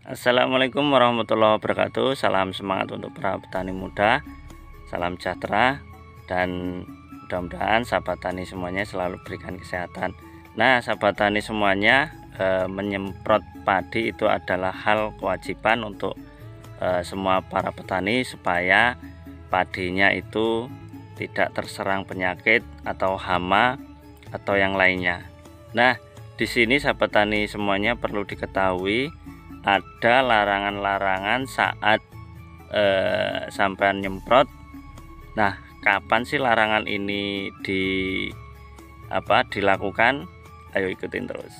Assalamualaikum warahmatullahi wabarakatuh. Salam semangat untuk para petani muda. Salam sejahtera dan mudah-mudahan sahabat tani semuanya selalu berikan kesehatan. Nah, sahabat tani semuanya, menyemprot padi itu adalah hal kewajiban untuk semua para petani supaya padinya itu tidak terserang penyakit atau hama atau yang lainnya. Nah, di sini sahabat tani semuanya perlu diketahui ada larangan-larangan saat sampai nyemprot. Nah, kapan sih larangan ini dilakukan? Ayo ikutin terus.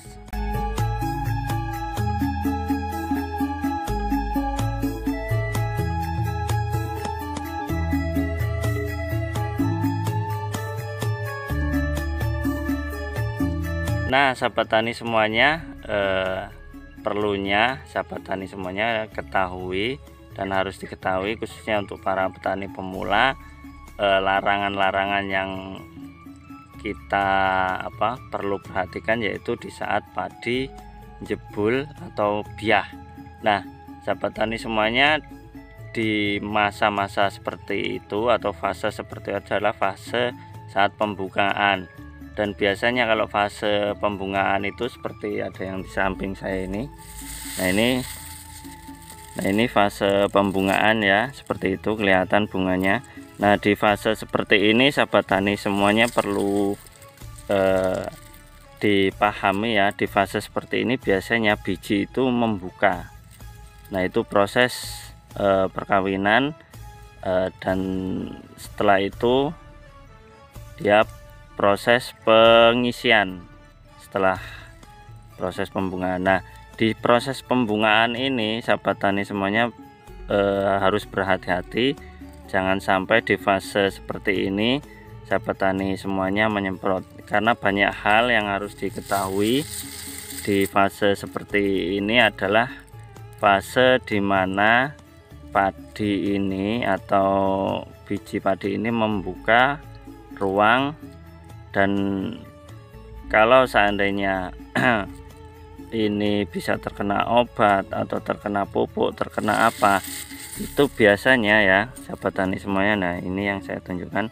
Nah, sahabat tani semuanya, perlunya sahabat tani semuanya ketahui dan harus diketahui khususnya untuk para petani pemula, larangan-larangan yang kita perlu perhatikan yaitu di saat padi jebul atau biah. Nah, sahabat tani semuanya, di masa-masa seperti itu atau fase seperti itu adalah fase saat pembungaan. Dan biasanya kalau fase pembungaan itu seperti ada yang di samping saya ini. Nah ini fase pembungaan ya, seperti itu kelihatan bunganya. Nah, di fase seperti ini sahabat tani semuanya perlu dipahami ya. Di fase seperti ini biasanya biji itu membuka. Nah, itu proses perkawinan, dan setelah itu dia proses pengisian setelah proses pembungaan. Nah, di proses pembungaan ini sahabat tani semuanya harus berhati-hati, jangan sampai di fase seperti ini sahabat tani semuanya menyemprot, karena banyak hal yang harus diketahui. Di fase seperti ini adalah fase dimana padi ini atau biji padi ini membuka ruang. Dan kalau seandainya ini bisa terkena obat atau terkena pupuk, terkena apa, itu biasanya ya sahabat tani semuanya. Nah, ini yang saya tunjukkan,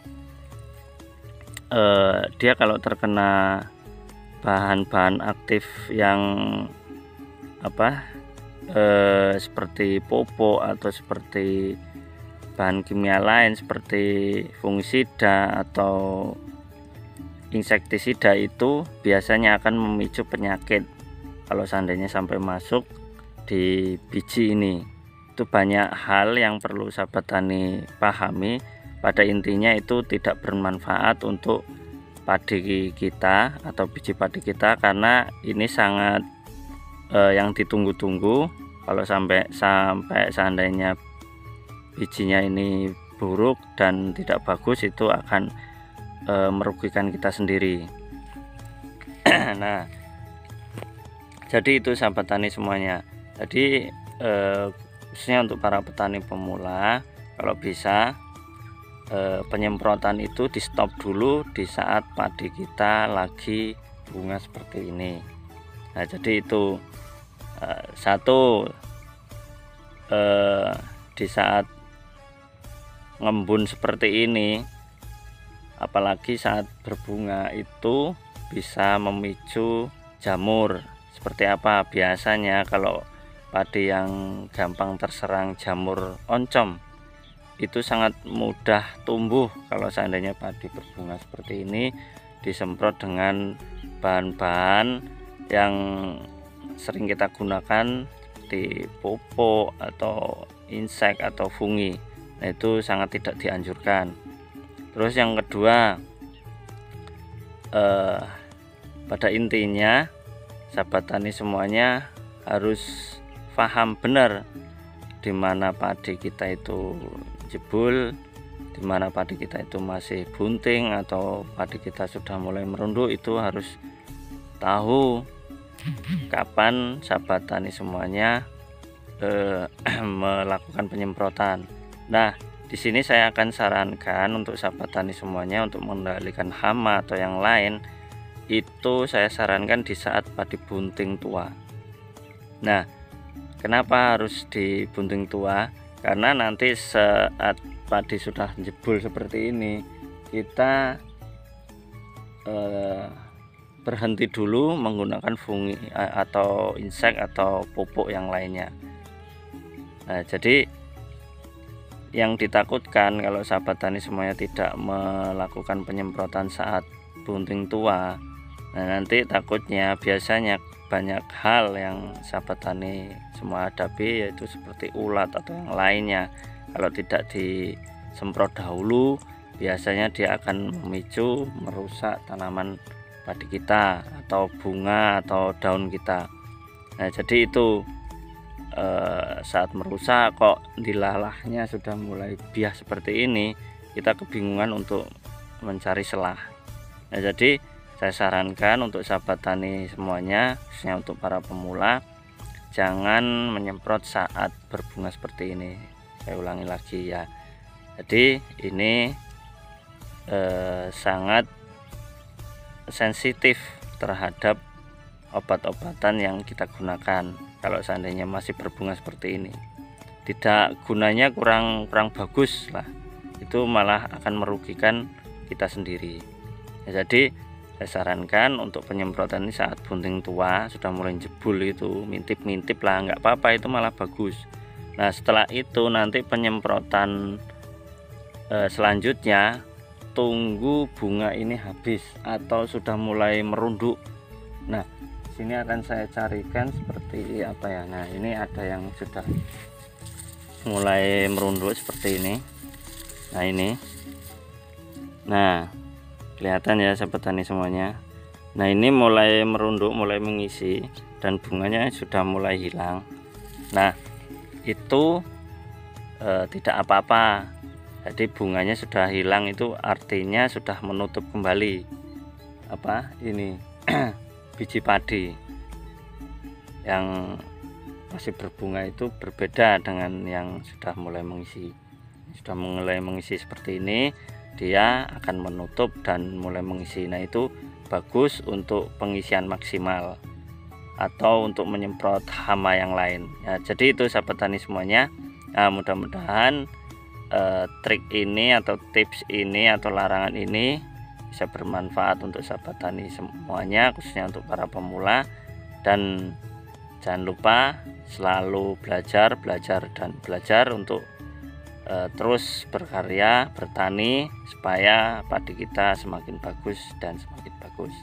dia kalau terkena bahan-bahan aktif yang seperti pupuk atau seperti bahan kimia lain seperti fungisida atau insektisida, itu biasanya akan memicu penyakit kalau seandainya sampai masuk di biji ini. Itu banyak hal yang perlu sahabat tani pahami. Pada intinya itu tidak bermanfaat untuk padi kita atau biji padi kita, karena ini sangat yang ditunggu-tunggu. Kalau sampai seandainya bijinya ini buruk dan tidak bagus, itu akan merugikan kita sendiri. Nah, jadi itu sahabat tani semuanya. Jadi khususnya untuk para petani pemula, kalau bisa penyemprotan itu di stop dulu di saat padi kita lagi bunga seperti ini. Nah, jadi itu di saat ngembun seperti ini, apalagi saat berbunga, itu bisa memicu jamur. Seperti apa? Biasanya kalau padi yang gampang terserang jamur oncom itu sangat mudah tumbuh kalau seandainya padi berbunga seperti ini disemprot dengan bahan-bahan yang sering kita gunakan di pupuk atau insek atau fungi. Nah, itu sangat tidak dianjurkan. Terus yang kedua, pada intinya sahabat tani semuanya harus paham benar di mana padi kita itu jebul, di mana padi kita itu masih bunting atau padi kita sudah mulai merunduk. Itu harus tahu kapan sahabat tani semuanya melakukan penyemprotan. Nah, di sini saya akan sarankan untuk sahabat tani semuanya untuk mengendalikan hama atau yang lain, itu saya sarankan di saat padi bunting tua. Nah, Kenapa harus dibunting tua? Karena nanti saat padi sudah jebol seperti ini, kita berhenti dulu menggunakan fungi atau insek atau pupuk yang lainnya. Nah, jadi yang ditakutkan kalau sahabat tani semuanya tidak melakukan penyemprotan saat bunting tua, nah nanti takutnya biasanya banyak hal yang sahabat tani semua hadapi, yaitu seperti ulat atau yang lainnya. Kalau tidak disemprot dahulu, biasanya dia akan memicu merusak tanaman padi kita atau bunga atau daun kita. Nah, jadi itu saat merusak kok dilalahnya sudah mulai bias seperti ini, kita kebingungan untuk mencari selah. Nah, jadi saya sarankan untuk sahabat tani semuanya, khususnya untuk para pemula, jangan menyemprot saat berbunga seperti ini. Saya ulangi lagi ya. Jadi ini sangat sensitif terhadap obat-obatan yang kita gunakan. Kalau seandainya masih berbunga seperti ini, tidak gunanya kurang bagus lah, itu malah akan merugikan kita sendiri. Ya, jadi saya sarankan untuk penyemprotan ini saat bunting tua sudah mulai jebol, itu mintip-mintip lah, nggak apa-apa, itu malah bagus. Nah, setelah itu nanti penyemprotan selanjutnya tunggu bunga ini habis atau sudah mulai merunduk. Nah, sini akan saya carikan seperti apa ya. Nah, ini ada yang sudah mulai merunduk seperti ini. Nah, ini. Nah, kelihatan ya sahabat tani semuanya. Nah, ini mulai merunduk, mulai mengisi, dan bunganya sudah mulai hilang. Nah, itu tidak apa-apa. Jadi bunganya sudah hilang, itu artinya sudah menutup kembali apa ini biji padi. Yang masih berbunga itu berbeda dengan yang sudah mulai mengisi. Sudah mulai mengisi seperti ini, dia akan menutup dan mulai mengisi. Nah, itu bagus untuk pengisian maksimal atau untuk menyemprot hama yang lain ya. Jadi itu sahabat tani semuanya. Nah, mudah-mudahan trik ini atau tips ini atau larangan ini bisa bermanfaat untuk sahabat tani semuanya, khususnya untuk para pemula. Dan jangan lupa selalu belajar dan belajar untuk terus berkarya bertani supaya padi kita semakin bagus dan semakin bagus.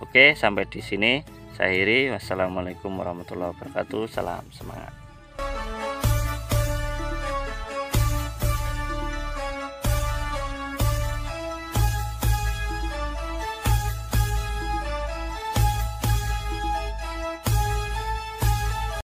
Oke, sampai di sini saya akhiri. Wassalamualaikum warahmatullahi wabarakatuh. Salam semangat.